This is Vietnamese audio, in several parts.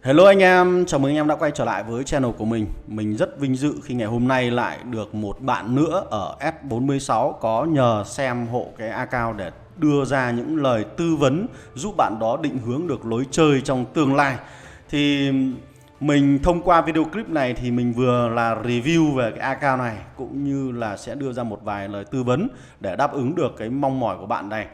Hello anh em, chào mừng anh em đã quay trở lại với channel của mình. Mình rất vinh dự khi ngày hôm nay lại được một bạn nữa ở S46 có nhờ xem hộ cái account để đưa ra những lời tư vấn giúp bạn đó định hướng được lối chơi trong tương lai. Thì mình thông qua video clip này thì mình vừa là review về cái account này cũng như là sẽ đưa ra một vài lời tư vấn để đáp ứng được cái mong mỏi của bạn này.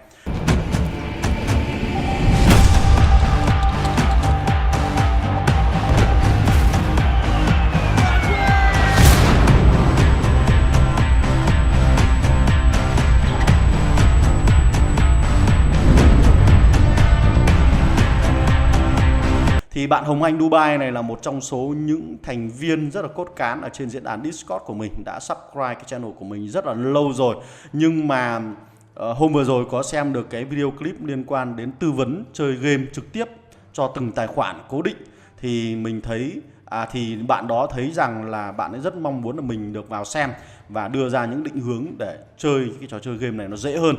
Thì bạn Hồng Anh Dubai này là một trong số những thành viên rất là cốt cán ở trên diễn đàn Discord của mình, đã subscribe cái channel của mình rất là lâu rồi. Nhưng mà hôm vừa rồi có xem được cái video clip liên quan đến tư vấn chơi game trực tiếp cho từng tài khoản cố định. Thì mình thấy thì bạn đó thấy rằng là bạn ấy rất mong muốn là mình được vào xem và đưa ra những định hướng để chơi cái trò chơi game này nó dễ hơn.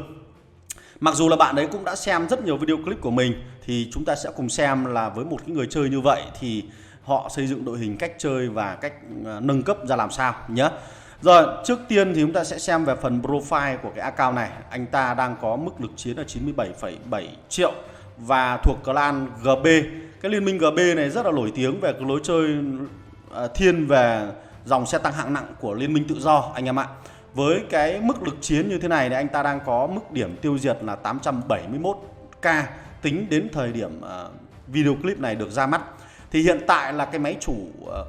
Mặc dù là bạn ấy cũng đã xem rất nhiều video clip của mình, thì chúng ta sẽ cùng xem là với một cái người chơi như vậy thì họ xây dựng đội hình, cách chơi và cách nâng cấp ra làm sao nhé. Rồi, trước tiên thì chúng ta sẽ xem về phần profile của cái account này. Anh ta đang có mức lực chiến là 97,7 triệu và thuộc clan GB. Cái liên minh GB này rất là nổi tiếng về cái lối chơi thiên về dòng xe tăng hạng nặng của Liên minh Tự Do anh em ạ. Với cái mức lực chiến như thế này thì anh ta đang có mức điểm tiêu diệt là 871k tính đến thời điểm video clip này được ra mắt. Thì hiện tại là cái máy chủ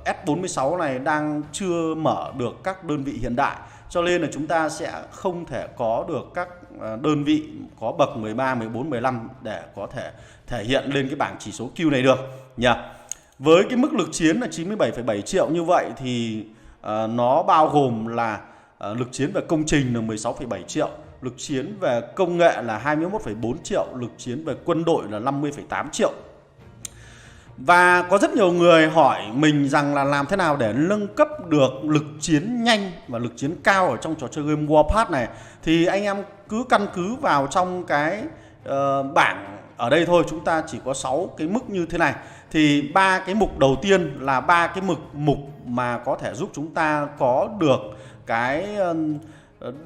S46 này đang chưa mở được các đơn vị hiện đại, cho nên là chúng ta sẽ không thể có được các đơn vị có bậc 13, 14, 15 để có thể thể hiện lên cái bảng chỉ số Q này được nhỉ. Với cái mức lực chiến là 97,7 triệu như vậy thì nó bao gồm là lực chiến về công trình là 16,7 triệu, lực chiến về công nghệ là 21,4 triệu, lực chiến về quân đội là 50,8 triệu. Và có rất nhiều người hỏi mình rằng là làm thế nào để nâng cấp được lực chiến nhanh và lực chiến cao ở trong trò chơi game Warpath này. Thì anh em cứ căn cứ vào trong cái bảng ở đây thôi, chúng ta chỉ có 6 cái mức như thế này. Thì ba cái mục đầu tiên là ba cái mục mà có thể giúp chúng ta có được cái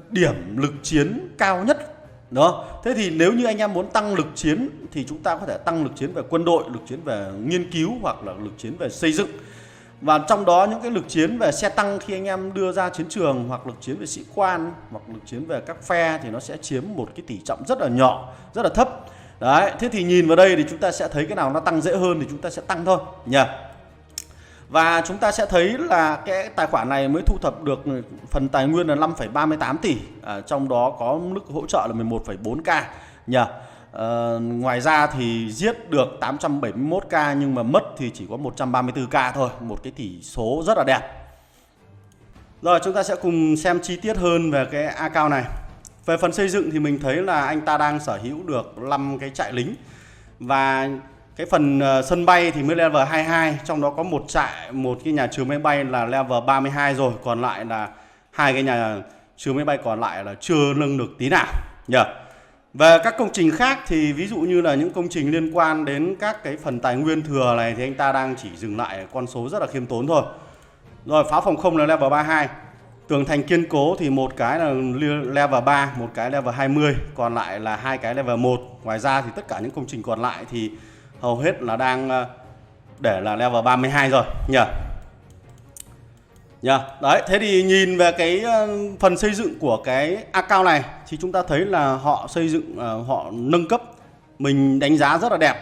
điểm lực chiến cao nhất đó. Thế thì nếu như anh em muốn tăng lực chiến thì chúng ta có thể tăng lực chiến về quân đội, lực chiến về nghiên cứu hoặc là lực chiến về xây dựng. Và trong đó những cái lực chiến về xe tăng khi anh em đưa ra chiến trường, hoặc lực chiến về sĩ quan, hoặc lực chiến về các phe thì nó sẽ chiếm một cái tỷ trọng rất là nhỏ, rất là thấp. Đấy, thế thì nhìn vào đây thì chúng ta sẽ thấy cái nào nó tăng dễ hơn thì chúng ta sẽ tăng thôi nhỉ. Và chúng ta sẽ thấy là cái tài khoản này mới thu thập được phần tài nguyên là 5,38 tỷ, trong đó có mức hỗ trợ là 11,4k nhỉ. Ngoài ra thì giết được 871k nhưng mà mất thì chỉ có 134k thôi, một cái tỷ số rất là đẹp. Rồi chúng ta sẽ cùng xem chi tiết hơn về cái account này. Về phần xây dựng thì mình thấy là anh ta đang sở hữu được 5 cái trại lính, và cái phần sân bay thì mới level 22, trong đó có một cái nhà chứa máy bay là level 32 rồi, còn lại là hai cái nhà chứa máy bay còn lại là chưa nâng được tí nào nhỉ. Về các công trình khác thì ví dụ như là những công trình liên quan đến các cái phần tài nguyên thừa này thì anh ta đang chỉ dừng lại con số rất là khiêm tốn thôi. Rồi pháo phòng không là level 32. Tường thành kiên cố thì một cái là level 3, một cái level 20, còn lại là hai cái level 1. Ngoài ra thì tất cả những công trình còn lại thì hầu hết là đang để là level 32 rồi nhỉ. Đấy, thế thì nhìn về cái phần xây dựng của cái account này thì chúng ta thấy là họ xây dựng, họ nâng cấp mình đánh giá rất là đẹp.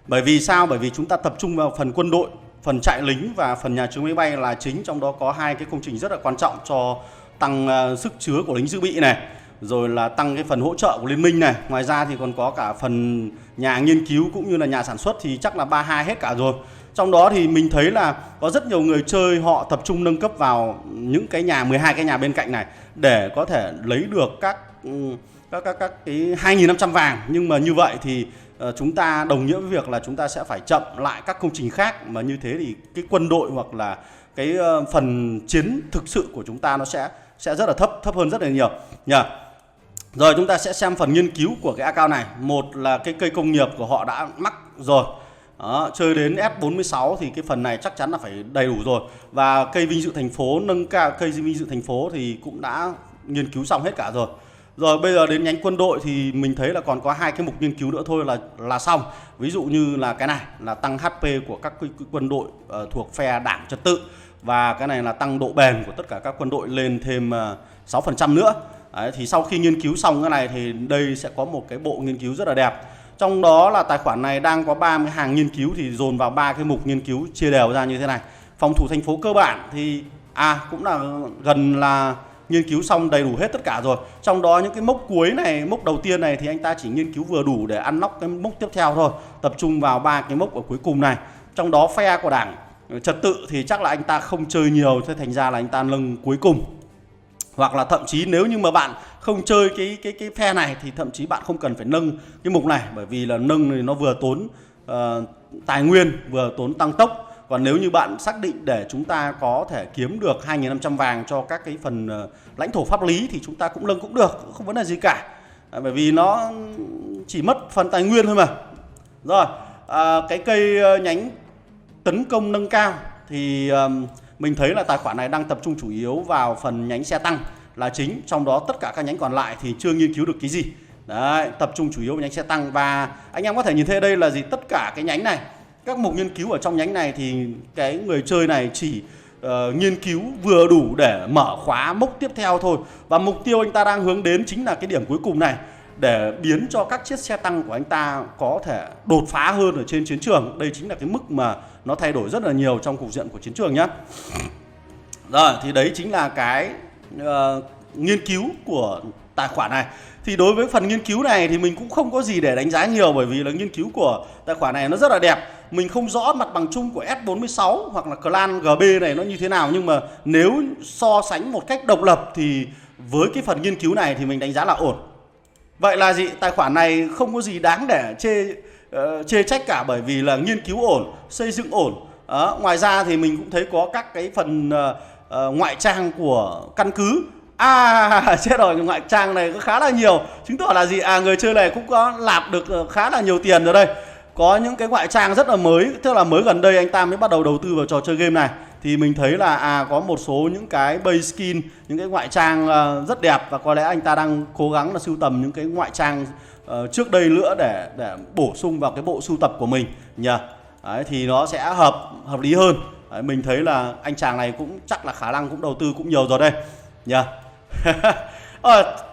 Bởi vì sao? Bởi vì chúng ta tập trung vào phần quân đội, phần trại lính và phần nhà chứa máy bay là chính, trong đó có hai cái công trình rất là quan trọng cho tăng sức chứa của lính dự bị này, rồi là tăng cái phần hỗ trợ của liên minh này. Ngoài ra thì còn có cả phần nhà nghiên cứu cũng như là nhà sản xuất thì chắc là 32 hết cả rồi. Trong đó thì mình thấy là có rất nhiều người chơi họ tập trung nâng cấp vào những cái nhà 12 cái nhà bên cạnh này để có thể lấy được các cái 2.500 vàng. Nhưng mà như vậy thì chúng ta đồng nghĩa với việc là chúng ta sẽ phải chậm lại các công trình khác, mà như thế thì cái quân đội hoặc là cái phần chiến thực sự của chúng ta nó sẽ rất là thấp hơn rất là nhiều nhỉ. Rồi chúng ta sẽ xem phần nghiên cứu của cái account này. Một là cái cây công nghiệp của họ đã mắc rồi, Đó, chơi đến S46 thì cái phần này chắc chắn là phải đầy đủ rồi. Và cây vinh dự thành phố, nâng cao cây vinh dự thành phố thì cũng đã nghiên cứu xong hết cả rồi. Rồi bây giờ đến nhánh quân đội thì mình thấy là còn có 2 cái mục nghiên cứu nữa thôi là xong. Ví dụ như là cái này là tăng HP của các quân đội thuộc phe đảng trật tự, và cái này là tăng độ bền của tất cả các quân đội lên thêm 6% nữa. Đấy, thì sau khi nghiên cứu xong cái này thì đây sẽ có một cái bộ nghiên cứu rất là đẹp. Trong đó là tài khoản này đang có 30 hàng nghiên cứu thì dồn vào 3 cái mục nghiên cứu chia đều ra như thế này. Phòng thủ thành phố cơ bản thì cũng là gần là nghiên cứu xong đầy đủ hết tất cả rồi. Trong đó những cái mốc cuối này, mốc đầu tiên này thì anh ta chỉ nghiên cứu vừa đủ để unlock cái mốc tiếp theo thôi, tập trung vào 3 cái mốc ở cuối cùng này. Trong đó phe của đảng trật tự thì chắc là anh ta không chơi nhiều, thế thành ra là anh ta nâng cuối cùng. Hoặc là thậm chí nếu như mà bạn không chơi cái phe này thì thậm chí bạn không cần phải nâng cái mục này, bởi vì là nâng thì nó vừa tốn tài nguyên, vừa tốn tăng tốc. Còn nếu như bạn xác định để chúng ta có thể kiếm được 2.500 vàng cho các cái phần lãnh thổ pháp lý thì chúng ta cũng nâng cũng được, không vấn đề gì cả. Bởi vì nó chỉ mất phần tài nguyên thôi mà. Rồi, cái cây nhánh tấn công nâng cao thì mình thấy là tài khoản này đang tập trung chủ yếu vào phần nhánh xe tăng là chính. Trong đó tất cả các nhánh còn lại thì chưa nghiên cứu được cái gì. Đấy, tập trung chủ yếu vào nhánh xe tăng. Và anh em có thể nhìn thấy đây là gì? Tất cả cái nhánh này, các mục nghiên cứu ở trong nhánh này thì cái người chơi này chỉ nghiên cứu vừa đủ để mở khóa mốc tiếp theo thôi. Và mục tiêu anh ta đang hướng đến chính là cái điểm cuối cùng này, để biến cho các chiếc xe tăng của anh ta có thể đột phá hơn ở trên chiến trường. Đây chính là cái mức mà nó thay đổi rất là nhiều trong cục diện của chiến trường nhé. Rồi, thì đấy chính là cái nghiên cứu của tài khoản này. Thì đối với phần nghiên cứu này thì mình cũng không có gì để đánh giá nhiều, bởi vì là nghiên cứu của tài khoản này nó rất là đẹp. Mình không rõ mặt bằng chung của S46 hoặc là clan GB này nó như thế nào, nhưng mà nếu so sánh một cách độc lập thì với cái phần nghiên cứu này thì mình đánh giá là ổn. Vậy là gì? Tài khoản này không có gì đáng để chê trách cả, bởi vì là nghiên cứu ổn, xây dựng ổn. Ngoài ra thì mình cũng thấy có các cái phần ngoại trang của căn cứ. Chết rồi, ngoại trang này có khá là nhiều, chứng tỏ là gì? Người chơi này cũng có lạp được khá là nhiều tiền rồi đây. Có những cái ngoại trang rất là mới, tức là mới gần đây anh ta mới bắt đầu đầu tư vào trò chơi game này. Thì mình thấy là có một số những cái base skin, những cái ngoại trang rất đẹp, và có lẽ anh ta đang cố gắng là sưu tầm những cái ngoại trang trước đây nữa để bổ sung vào cái bộ sưu tập của mình nhỉ. Đấy, thì nó sẽ hợp lý hơn. Đấy, mình thấy là anh chàng này cũng chắc là khả năng cũng đầu tư cũng nhiều rồi đây nhỉ.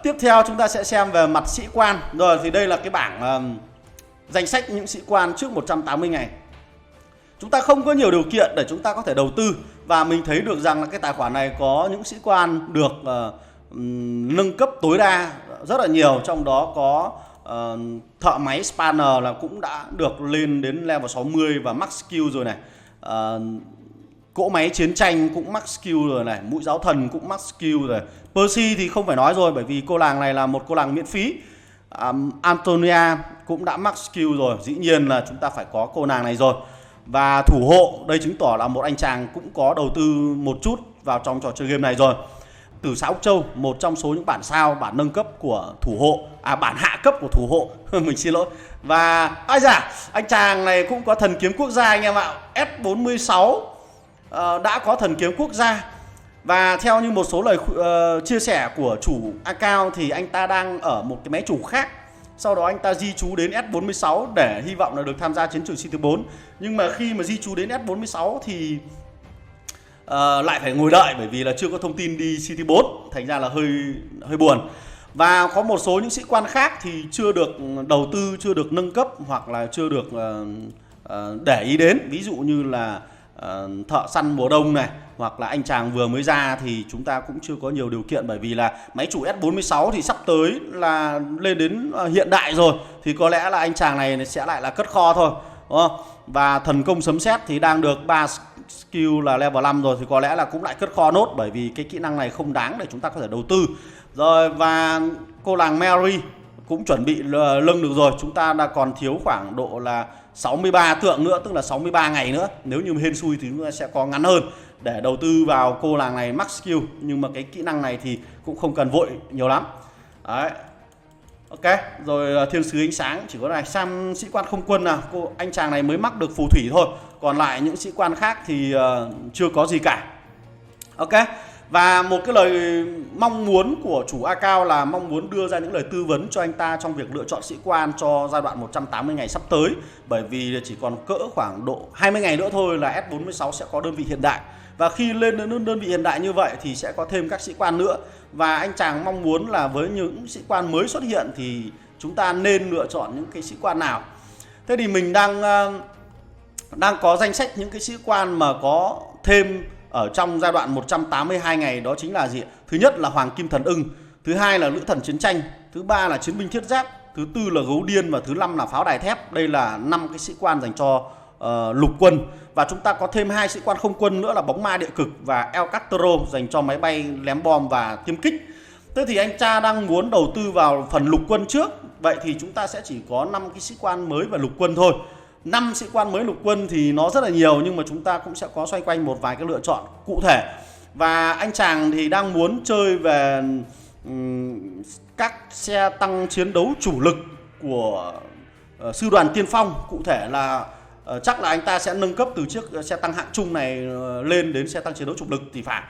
Tiếp theo chúng ta sẽ xem về mặt sĩ quan. Rồi thì đây là cái bảng danh sách những sĩ quan trước 180 ngày. Chúng ta không có nhiều điều kiện để chúng ta có thể đầu tư, và mình thấy được rằng là cái tài khoản này có những sĩ quan được nâng cấp tối đa rất là nhiều. Trong đó có thợ máy spanner là cũng đã được lên đến level 60 và max skill rồi này. Cỗ máy chiến tranh cũng max skill rồi này, mũi giáo thần cũng max skill rồi. Percy thì không phải nói rồi, bởi vì cô làng này là một cô làng miễn phí. Antonia cũng đã max skill rồi, dĩ nhiên là chúng ta phải có cô nàng này rồi. Và thủ hộ, đây chứng tỏ là một anh chàng cũng có đầu tư một chút vào trong trò chơi game này rồi. Tử Xã Úc Châu, một trong số những bản sao, bản nâng cấp của thủ hộ, bản hạ cấp của thủ hộ, mình xin lỗi. Và anh chàng này cũng có thần kiếm quốc gia anh em ạ. S46 đã có thần kiếm quốc gia. Và theo như một số lời chia sẻ của chủ account thì anh ta đang ở một cái máy chủ khác. Sau đó anh ta di trú đến S46 để hy vọng là được tham gia chiến trường City 4. Nhưng mà khi mà di trú đến S46 thì lại phải ngồi đợi, bởi vì là chưa có thông tin đi City 4. Thành ra là hơi buồn. Và có một số những sĩ quan khác thì chưa được đầu tư, chưa được nâng cấp, hoặc là chưa được để ý đến. Ví dụ như là thợ săn mùa đông này, hoặc là anh chàng vừa mới ra thì chúng ta cũng chưa có nhiều điều kiện, bởi vì là máy chủ S46 thì sắp tới là lên đến hiện đại rồi, thì có lẽ là anh chàng này sẽ lại là cất kho thôi, đúng không? Và thần công sấm sét thì đang được 3 skill là level 5 rồi, thì có lẽ là cũng lại cất kho nốt, bởi vì cái kỹ năng này không đáng để chúng ta có thể đầu tư. Rồi, và cô làng Mary cũng chuẩn bị lâng được rồi. Chúng ta đã còn thiếu khoảng độ là 63 tượng nữa, tức là 63 ngày nữa. Nếu như hên xui thì chúng ta sẽ có ngắn hơn để đầu tư vào cô làng này max skill. Nhưng mà cái kỹ năng này thì cũng không cần vội nhiều lắm. Đấy. Ok, rồi thiên sứ ánh sáng chỉ có này, xem sĩ quan không quân nào, anh chàng này mới mắc được phù thủy thôi, còn lại những sĩ quan khác thì chưa có gì cả. Ok, và một cái lời mong muốn của chủ A Cao là mong muốn đưa ra những lời tư vấn cho anh ta trong việc lựa chọn sĩ quan cho giai đoạn 180 ngày sắp tới, bởi vì chỉ còn cỡ khoảng độ 20 ngày nữa thôi là S46 sẽ có đơn vị hiện đại. Và khi lên đến đơn vị hiện đại như vậy thì sẽ có thêm các sĩ quan nữa. Và anh chàng mong muốn là với những sĩ quan mới xuất hiện thì chúng ta nên lựa chọn những cái sĩ quan nào. Thế thì mình đang có danh sách những cái sĩ quan mà có thêm ở trong giai đoạn 182 ngày, đó chính là gì? Thứ nhất là Hoàng Kim Thần Ưng, thứ hai là Lữ Thần Chiến Tranh, thứ ba là Chiến binh Thiết Giáp, thứ tư là Gấu Điên và thứ năm là Pháo Đài Thép. Đây là 5 cái sĩ quan dành cho lục quân. Và chúng ta có thêm 2 sĩ quan không quân nữa là Bóng Ma Địa Cực và El Castro dành cho máy bay ném bom và tiêm kích. Thế thì anh cha đang muốn đầu tư vào phần lục quân trước. Vậy thì chúng ta sẽ chỉ có 5 cái sĩ quan mới về lục quân thôi. 5 sĩ quan mới lục quân thì nó rất là nhiều, nhưng mà chúng ta cũng sẽ có xoay quanh một vài cái lựa chọn cụ thể. Và anh chàng thì đang muốn chơi về các xe tăng chiến đấu chủ lực của sư đoàn tiên phong. Cụ thể là chắc là anh ta sẽ nâng cấp từ chiếc xe tăng hạng trung này lên đến xe tăng chiến đấu chủ lực thì phải.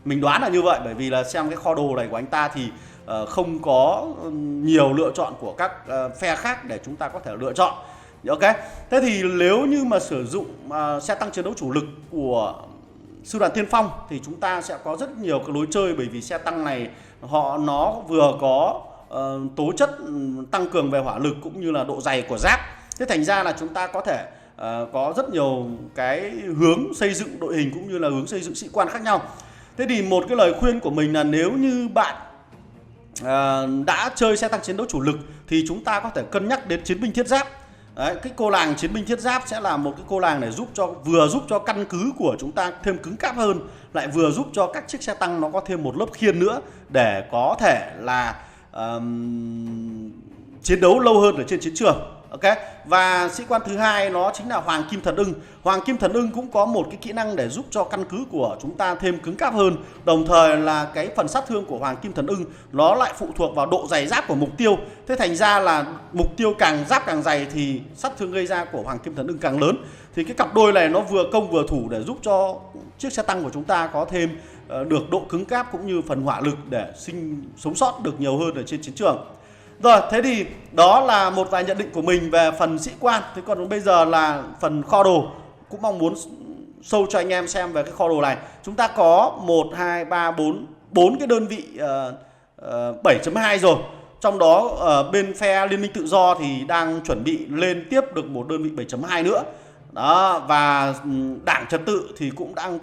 Mình đoán là như vậy, bởi vì là xem cái kho đồ này của anh ta thì không có nhiều lựa chọn của các phe khác để chúng ta có thể lựa chọn. Ok, thế thì nếu như mà sử dụng xe tăng chiến đấu chủ lực của sư đoàn tiên phong thì chúng ta sẽ có rất nhiều cái lối chơi, bởi vì xe tăng này nó vừa có tố chất tăng cường về hỏa lực cũng như là độ dày của giáp. Thế thành ra là chúng ta có thể có rất nhiều cái hướng xây dựng đội hình cũng như là hướng xây dựng sĩ quan khác nhau. Thế thì một cái lời khuyên của mình là nếu như bạn đã chơi xe tăng chiến đấu chủ lực thì chúng ta có thể cân nhắc đến chiến binh thiết giáp. Đấy, cái cô làng chiến binh thiết giáp sẽ là một cái cô làng để vừa giúp cho căn cứ của chúng ta thêm cứng cáp hơn, lại vừa giúp cho các chiếc xe tăng nó có thêm một lớp khiên nữa để có thể là chiến đấu lâu hơn ở trên chiến trường. Ok, và sĩ quan thứ hai nó chính là Hoàng Kim Thần Ưng. Hoàng Kim Thần Ưng cũng có một cái kỹ năng để giúp cho căn cứ của chúng ta thêm cứng cáp hơn. Đồng thời là cái phần sát thương của Hoàng Kim Thần Ưng nó lại phụ thuộc vào độ dày giáp của mục tiêu. Thế thành ra là mục tiêu giáp càng dày thì sát thương gây ra của Hoàng Kim Thần Ưng càng lớn. Thì cái cặp đôi này nó vừa công vừa thủ để giúp cho chiếc xe tăng của chúng ta có thêm được độ cứng cáp cũng như phần hỏa lực để sống sót được nhiều hơn ở trên chiến trường. Rồi, thế thì đó là một vài nhận định của mình về phần sĩ quan. Thế còn bây giờ là phần kho đồ. Cũng mong muốn show cho anh em xem về cái kho đồ này. Chúng ta có 1, 2, 3, 4 cái đơn vị 7.2 rồi. Trong đó bên phe Liên minh Tự do thì đang chuẩn bị lên tiếp được một đơn vị 7.2 nữa. Đó, và Đảng Trật tự thì cũng đang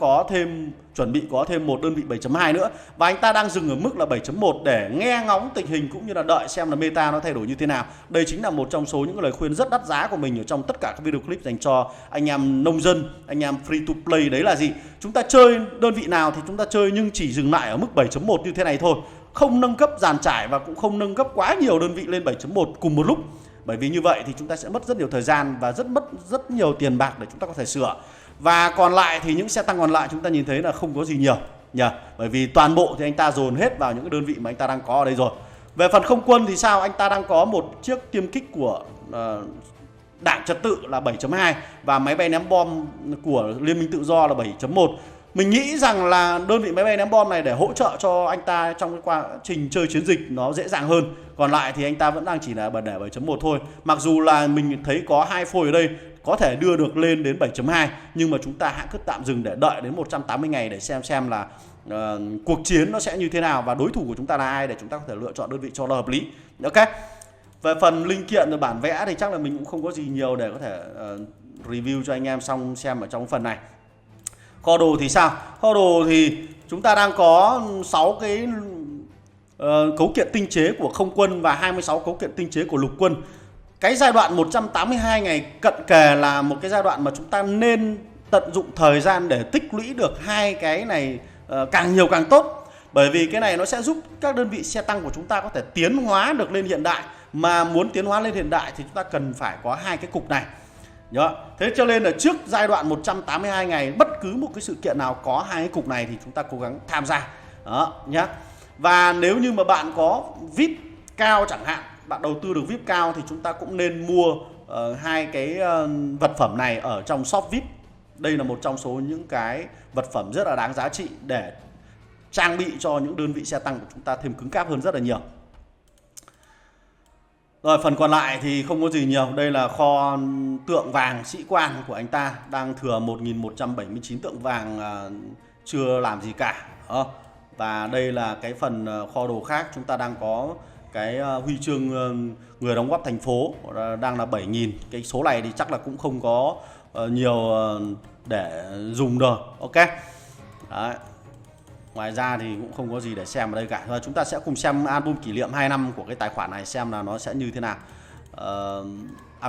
chuẩn bị có thêm một đơn vị 7.2 nữa. Và anh ta đang dừng ở mức là 7.1 để nghe ngóng tình hình cũng như là đợi xem là meta nó thay đổi như thế nào. Đây chính là một trong số những lời khuyên rất đắt giá của mình ở trong tất cả các video clip dành cho anh em nông dân, anh em free to play. Đấy là gì? Chúng ta chơi đơn vị nào thì chúng ta chơi, nhưng chỉ dừng lại ở mức 7.1 như thế này thôi. Không nâng cấp dàn trải và cũng không nâng cấp quá nhiều đơn vị lên 7.1 cùng một lúc. Bởi vì như vậy thì chúng ta sẽ mất rất nhiều thời gian và mất rất nhiều tiền bạc để chúng ta có thể sửa. Và còn lại thì những xe tăng còn lại chúng ta nhìn thấy là không có gì nhiều nhỉ. Bởi vì toàn bộ thì anh ta dồn hết vào những cái đơn vị mà anh ta đang có ở đây rồi. Về phần không quân thì sao? Anh ta đang có một chiếc tiêm kích của Đảng Trật tự là 7.2 và máy bay ném bom của Liên minh Tự do là 7.1. Mình nghĩ rằng là đơn vị máy bay ném bom này để hỗ trợ cho anh ta trong cái quá trình chơi chiến dịch nó dễ dàng hơn. Còn lại thì anh ta vẫn đang chỉ là để 7.1 thôi. Mặc dù là mình thấy có 2 phôi ở đây có thể đưa được lên đến 7.2, nhưng mà chúng ta hãy cứ tạm dừng để đợi đến 180 ngày để xem là cuộc chiến nó sẽ như thế nào và đối thủ của chúng ta là ai để chúng ta có thể lựa chọn đơn vị cho nó hợp lý. Ok. Về phần linh kiện rồi bản vẽ thì chắc là mình cũng không có gì nhiều để có thể review cho anh em xong xem ở trong phần này. Kho đồ thì sao? Kho đồ thì chúng ta đang có 6 cái cấu kiện tinh chế của không quân và 26 cấu kiện tinh chế của lục quân. Cái giai đoạn 182 ngày cận kề là một cái giai đoạn mà chúng ta nên tận dụng thời gian để tích lũy được hai cái này càng nhiều càng tốt. Bởi vì cái này nó sẽ giúp các đơn vị xe tăng của chúng ta có thể tiến hóa được lên hiện đại. Mà muốn tiến hóa lên hiện đại thì chúng ta cần phải có hai cái cục này. Thế cho nên là trước giai đoạn 182 ngày bất cứ một cái sự kiện nào có hai cái cục này thì chúng ta cố gắng tham gia. Đó nhá. Và nếu như mà bạn có VIP cao chẳng hạn bạn đầu tư được VIP cao thì chúng ta cũng nên mua hai cái vật phẩm này ở trong shop VIP. Đây là một trong số những cái vật phẩm rất là đáng giá trị để trang bị cho những đơn vị xe tăng của chúng ta thêm cứng cáp hơn rất là nhiều. Rồi phần còn lại thì không có gì nhiều. Đây là kho tượng vàng sĩ quan của anh ta, đang thừa 1179 tượng vàng chưa làm gì cả. Và đây là cái phần kho đồ khác. Chúng ta đang có cái huy chương người đóng góp thành phố đang là 7.000. Cái số này thì chắc là cũng không có nhiều để dùng rồi. Ok. Đấy. Ngoài ra thì cũng không có gì để xem ở đây cả. Và chúng ta sẽ cùng xem album kỷ niệm 2 năm của cái tài khoản này xem là nó sẽ như thế nào.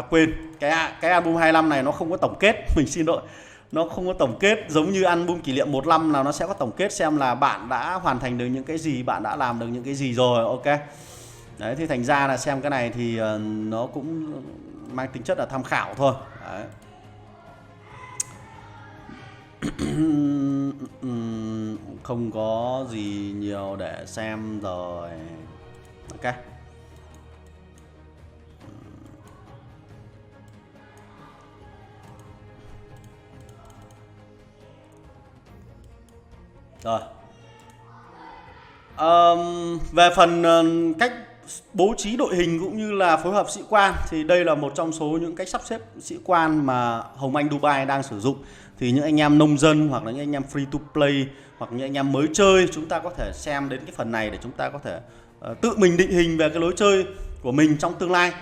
Quên, cái album 25 này nó không có tổng kết, mình xin lỗi. Nó không có tổng kết giống như album kỷ niệm 15 là nó sẽ có tổng kết xem là bạn đã hoàn thành được những cái gì, bạn đã làm được những cái gì rồi. Ok. Đấy, thì thành ra là xem cái này thì nó cũng mang tính chất là tham khảo thôi. Đấy. Không có gì nhiều để xem rồi. Ok. Rồi. Về phần cách bố trí đội hình cũng như là phối hợp sĩ quan thì đây là một trong số những cách sắp xếp sĩ quan mà Hồng Anh Dubai đang sử dụng. Thì những anh em nông dân hoặc là những anh em free to play hoặc những anh em mới chơi, chúng ta có thể xem đến cái phần này để chúng ta có thể tự mình định hình về cái lối chơi của mình trong tương lai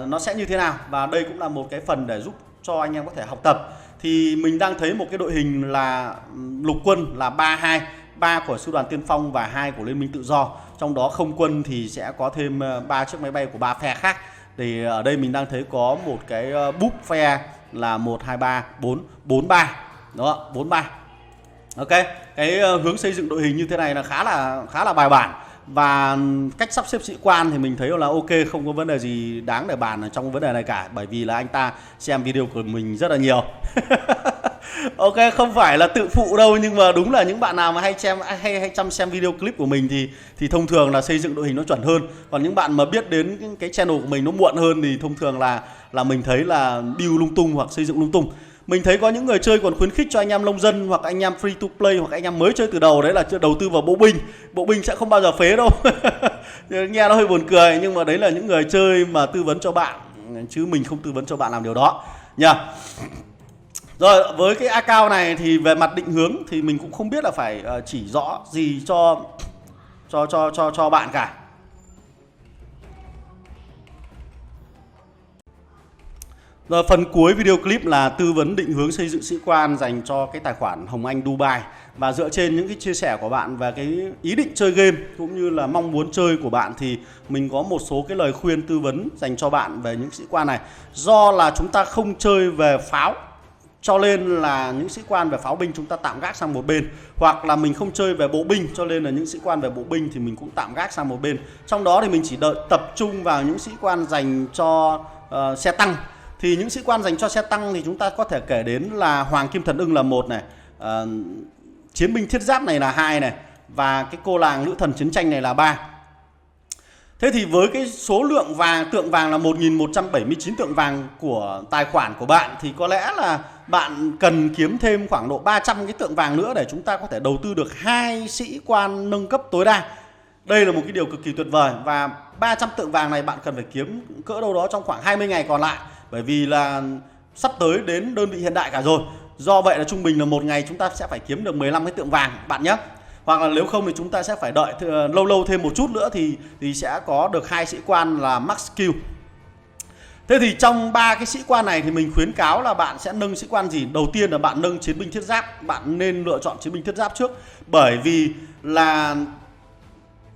nó sẽ như thế nào. Và đây cũng là một cái phần để giúp cho anh em có thể học tập. Thì mình đang thấy một cái đội hình là lục quân là 3-2, 3 của sư đoàn tiên phong và 2 của Liên minh tự do. Trong đó không quân thì sẽ có thêm 3 chiếc máy bay của 3 phe khác. Thì ở đây mình đang thấy có một cái búp phe là 1, 2, 3, 4, 4, 3. Đó, 4, 3. Ok, cái hướng xây dựng đội hình như thế này là khá là bài bản. Và cách sắp xếp sĩ quan thì mình thấy là ok, không có vấn đề gì đáng để bàn ở trong vấn đề này cả. Bởi vì là anh ta xem video của mình rất là nhiều. Ok, không phải là tự phụ đâu, nhưng mà đúng là những bạn nào mà hay chăm xem video clip của mình thì thông thường là xây dựng đội hình nó chuẩn hơn. Còn những bạn mà biết đến cái channel của mình nó muộn hơn thì thông thường là mình thấy là build lung tung hoặc xây dựng lung tung. Mình thấy có những người chơi còn khuyến khích cho anh em nông dân hoặc anh em free to play hoặc anh em mới chơi từ đầu, đấy là đầu tư vào bộ binh. Bộ binh sẽ không bao giờ phế đâu. Nghe nó hơi buồn cười, nhưng mà đấy là những người chơi mà tư vấn cho bạn, chứ mình không tư vấn cho bạn làm điều đó nha. Rồi, với cái account này thì về mặt định hướng thì mình cũng không biết là phải chỉ rõ gì cho bạn cả. Rồi, phần cuối video clip là tư vấn định hướng xây dựng sĩ quan dành cho cái tài khoản Hồng Anh Dubai. Và dựa trên những cái chia sẻ của bạn về cái ý định chơi game cũng như là mong muốn chơi của bạn thì mình có một số cái lời khuyên tư vấn dành cho bạn về những sĩ quan này. Do là chúng ta không chơi về pháo, cho nên là những sĩ quan về pháo binh chúng ta tạm gác sang một bên. Hoặc là mình không chơi về bộ binh, cho nên là những sĩ quan về bộ binh thì mình cũng tạm gác sang một bên. Trong đó thì mình chỉ tập trung vào những sĩ quan dành cho xe tăng. Thì những sĩ quan dành cho xe tăng thì chúng ta có thể kể đến là Hoàng Kim Thần Ưng là 1 này, Chiến binh thiết giáp này là 2 này, và cái cô làng nữ thần chiến tranh này là 3. Thế thì với cái số lượng tượng vàng là 1179 tượng vàng của tài khoản của bạn thì có lẽ là bạn cần kiếm thêm khoảng độ 300 cái tượng vàng nữa để chúng ta có thể đầu tư được 2 sĩ quan nâng cấp tối đa. Đây là một cái điều cực kỳ tuyệt vời, và 300 tượng vàng này bạn cần phải kiếm cỡ đâu đó trong khoảng 20 ngày còn lại, bởi vì là sắp tới đến đơn vị hiện đại cả rồi. Do vậy là trung bình là một ngày chúng ta sẽ phải kiếm được 15 cái tượng vàng bạn nhé. Hoặc là nếu không thì chúng ta sẽ phải đợi lâu thêm một chút nữa thì sẽ có được 2 sĩ quan là max skill. Thế thì trong 3 cái sĩ quan này thì mình khuyến cáo là bạn sẽ nâng sĩ quan gì? Đầu tiên là bạn nâng chiến binh thiết giáp. Bạn nên lựa chọn chiến binh thiết giáp trước, bởi vì là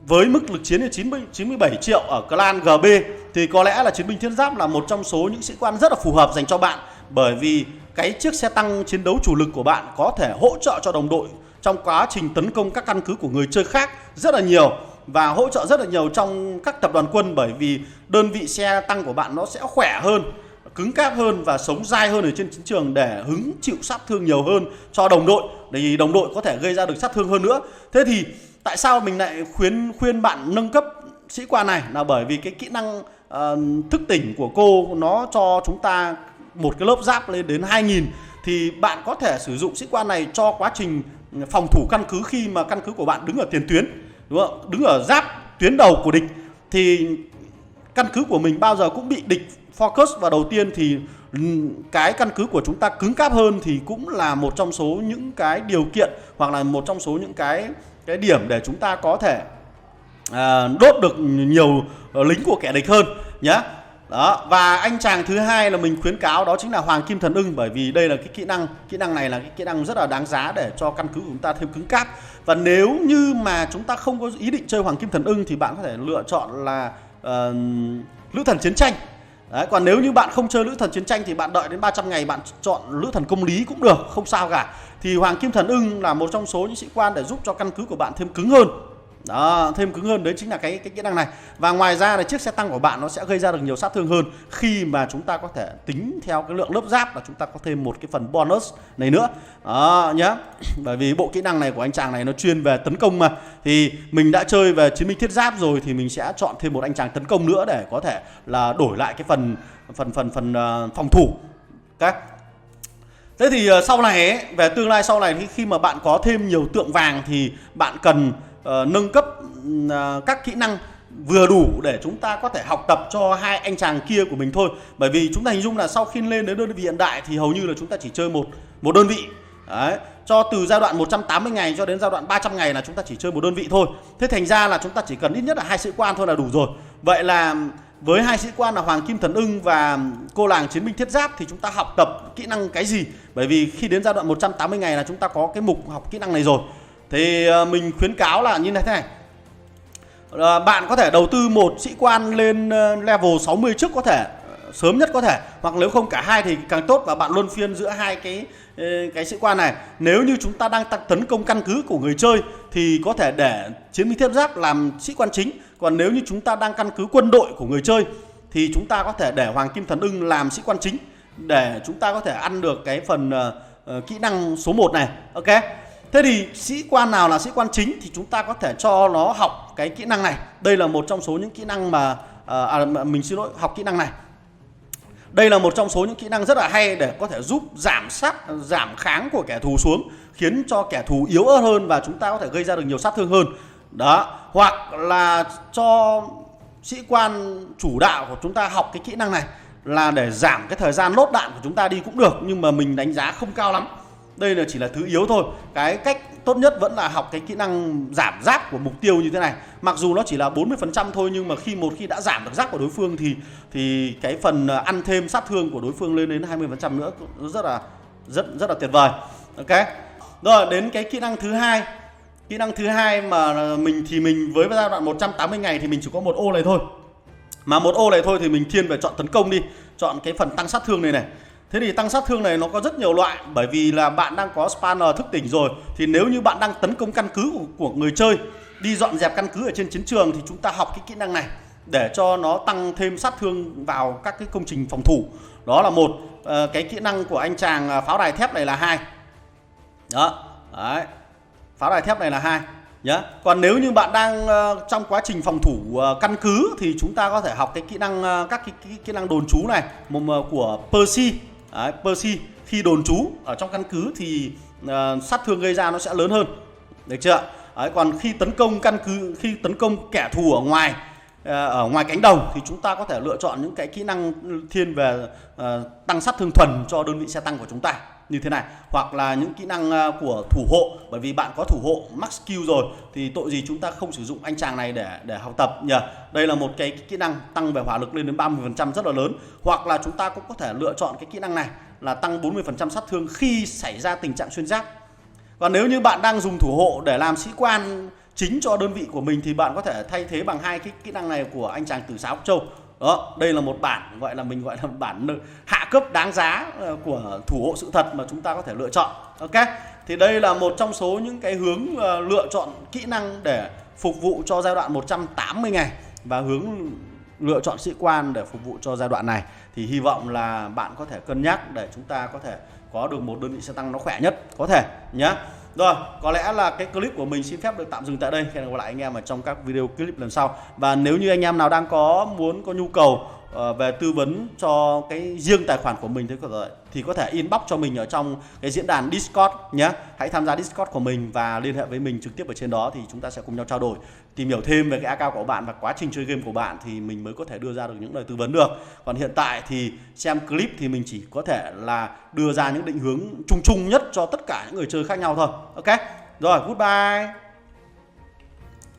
với mức lực chiến là 97 triệu ở clan GB thì có lẽ là chiến binh thiết giáp là một trong số những sĩ quan rất là phù hợp dành cho bạn. Bởi vì cái chiếc xe tăng chiến đấu chủ lực của bạn có thể hỗ trợ cho đồng đội trong quá trình tấn công các căn cứ của người chơi khác rất là nhiều, và hỗ trợ rất là nhiều trong các tập đoàn quân, bởi vì đơn vị xe tăng của bạn nó sẽ khỏe hơn, cứng cáp hơn và sống dai hơn ở trên chiến trường để hứng chịu sát thương nhiều hơn cho đồng đội, để đồng đội có thể gây ra được sát thương hơn nữa. Thế thì tại sao mình lại khuyên bạn nâng cấp sĩ quan này là bởi vì cái kỹ năng thức tỉnh của cô nó cho chúng ta một cái lớp giáp lên đến 2000, thì bạn có thể sử dụng sĩ quan này cho quá trình phòng thủ căn cứ khi mà căn cứ của bạn đứng ở tiền tuyến, đúng không? Đứng ở giáp tuyến đầu của địch thì căn cứ của mình bao giờ cũng bị địch focus vào đầu tiên, thì cái căn cứ của chúng ta cứng cáp hơn thì cũng là một trong số những cái điều kiện hoặc là một trong số những cái điểm để chúng ta có thể đốt được nhiều lính của kẻ địch hơn nhé. Đó, và anh chàng thứ hai là mình khuyến cáo đó chính là Hoàng Kim Thần Ưng, bởi vì đây là cái kỹ năng này là cái kỹ năng rất là đáng giá để cho căn cứ của chúng ta thêm cứng cáp. Và nếu như mà chúng ta không có ý định chơi Hoàng Kim Thần Ưng thì bạn có thể lựa chọn là Lữ Thần Chiến Tranh. Đấy, còn nếu như bạn không chơi Lữ Thần Chiến Tranh thì bạn đợi đến 300 ngày bạn chọn Lữ Thần Công Lý cũng được, không sao cả. Thì Hoàng Kim Thần Ưng là một trong số những sĩ quan để giúp cho căn cứ của bạn thêm cứng hơn. Đó, thêm cứng hơn, đấy chính là cái kỹ năng này. Và ngoài ra là chiếc xe tăng của bạn nó sẽ gây ra được nhiều sát thương hơn khi mà chúng ta có thể tính theo cái lượng lớp giáp, là chúng ta có thêm một cái phần bonus này nữa. Đó nhá. Bởi vì bộ kỹ năng này của anh chàng này nó chuyên về tấn công mà, thì mình đã chơi về chiến binh thiết giáp rồi thì mình sẽ chọn thêm một anh chàng tấn công nữa để có thể là đổi lại cái phần phòng thủ. Okay. Thế thì sau này ấy, về tương lai sau này khi mà bạn có thêm nhiều tượng vàng thì bạn cần nâng cấp các kỹ năng vừa đủ để chúng ta có thể học tập cho hai anh chàng kia của mình thôi. Bởi vì chúng ta hình dung là sau khi lên đến đơn vị hiện đại thì hầu như là chúng ta chỉ chơi một đơn vị. Đấy, cho từ giai đoạn 180 ngày cho đến giai đoạn 300 ngày là chúng ta chỉ chơi một đơn vị thôi. Thế thành ra là chúng ta chỉ cần ít nhất là 2 sĩ quan thôi là đủ rồi. Vậy là với 2 sĩ quan là Hoàng Kim Thần Ưng và cô làng chiến binh thiết giáp thì chúng ta học tập kỹ năng cái gì? Bởi vì khi đến giai đoạn 180 ngày là chúng ta có cái mục học kỹ năng này rồi. Thì mình khuyến cáo là như thế này. Bạn có thể đầu tư một sĩ quan lên level 60 trước có thể, sớm nhất có thể, hoặc nếu không cả hai thì càng tốt, và bạn luân phiên giữa hai cái sĩ quan này. Nếu như chúng ta đang tấn công căn cứ của người chơi thì có thể để chiến binh thiết giáp làm sĩ quan chính. Còn nếu như chúng ta đang căn cứ quân đội của người chơi thì chúng ta có thể để Hoàng Kim Thần Ưng làm sĩ quan chính để chúng ta có thể ăn được cái phần kỹ năng số 1 này. Ok. Thế thì sĩ quan nào là sĩ quan chính thì chúng ta có thể cho nó học cái kỹ năng này. Đây là một trong số những kỹ năng mà mình xin lỗi, học kỹ năng này. Đây là một trong số những kỹ năng rất là hay để có thể giúp giảm kháng của kẻ thù xuống, khiến cho kẻ thù yếu ớt hơn và chúng ta có thể gây ra được nhiều sát thương hơn. Đó, hoặc là cho sĩ quan chủ đạo của chúng ta học cái kỹ năng này là để giảm cái thời gian lốt đạn của chúng ta đi cũng được, nhưng mà mình đánh giá không cao lắm. Đây là chỉ là thứ yếu thôi. Cái cách tốt nhất vẫn là học cái kỹ năng giảm giáp của mục tiêu như thế này. Mặc dù nó chỉ là 40% thôi, nhưng mà khi đã giảm được giáp của đối phương thì cái phần ăn thêm sát thương của đối phương lên đến 20% nữa, rất là tuyệt vời. Ok. Rồi đến cái kỹ năng thứ hai. Kỹ năng thứ hai mà mình với giai đoạn 180 ngày thì mình chỉ có một ô này thôi. Mà một ô này thôi thì mình thiên về chọn tấn công đi, chọn cái phần tăng sát thương này này. Thế thì tăng sát thương này nó có rất nhiều loại, bởi vì là bạn đang có spanner thức tỉnh rồi, thì nếu như bạn đang tấn công căn cứ của người chơi, đi dọn dẹp căn cứ ở trên chiến trường, thì chúng ta học cái kỹ năng này để cho nó tăng thêm sát thương vào các cái công trình phòng thủ. Đó là một. Cái kỹ năng của anh chàng pháo đài thép này là 2. Đó. Đấy. Pháo đài thép này là 2 nhá. Còn nếu như bạn đang trong quá trình phòng thủ căn cứ thì chúng ta có thể học cái kỹ năng các cái kỹ năng đồn trú này của Percy. Đấy, Percy khi đồn trú ở trong căn cứ thì sát thương gây ra nó sẽ lớn hơn. Được chưa? Đấy, còn khi tấn công căn cứ, khi tấn công kẻ thù ở ngoài cánh đồng thì chúng ta có thể lựa chọn những cái kỹ năng thiên về tăng sát thương thuần cho đơn vị xe tăng của chúng ta như thế này, hoặc là những kỹ năng của thủ hộ, bởi vì bạn có thủ hộ max skill rồi thì tội gì chúng ta không sử dụng anh chàng này để học tập nhỉ. Đây là một cái kỹ năng tăng về hỏa lực lên đến 30% rất là lớn. Hoặc là chúng ta cũng có thể lựa chọn cái kỹ năng này là tăng 40% sát thương khi xảy ra tình trạng xuyên giáp. Còn nếu như bạn đang dùng thủ hộ để làm sĩ quan chính cho đơn vị của mình thì bạn có thể thay thế bằng hai cái kỹ năng này của anh chàng Tử Xá Úc Châu. Đó, đây là một bản gọi là bản hạ cấp đáng giá của thủ hộ sự thật mà chúng ta có thể lựa chọn. Ok, thì đây là một trong số những cái hướng lựa chọn kỹ năng để phục vụ cho giai đoạn 180 ngày và hướng lựa chọn sĩ quan để phục vụ cho giai đoạn này. Thì hy vọng là bạn có thể cân nhắc để chúng ta có thể có được một đơn vị xe tăng nó khỏe nhất có thể nhé. Rồi, có lẽ là cái clip của mình xin phép được tạm dừng tại đây. Hẹn gặp lại anh em ở trong các video clip lần sau. Và nếu như anh em nào đang có nhu cầu về tư vấn cho cái riêng tài khoản của mình thì có thể inbox cho mình ở trong cái diễn đàn Discord nhé. Hãy tham gia Discord của mình và liên hệ với mình trực tiếp ở trên đó, thì chúng ta sẽ cùng nhau trao đổi, tìm hiểu thêm về cái account của bạn và quá trình chơi game của bạn, thì mình mới có thể đưa ra được những lời tư vấn được. Còn hiện tại thì xem clip thì mình chỉ có thể là đưa ra những định hướng chung chung nhất cho tất cả những người chơi khác nhau thôi. Ok, rồi, goodbye.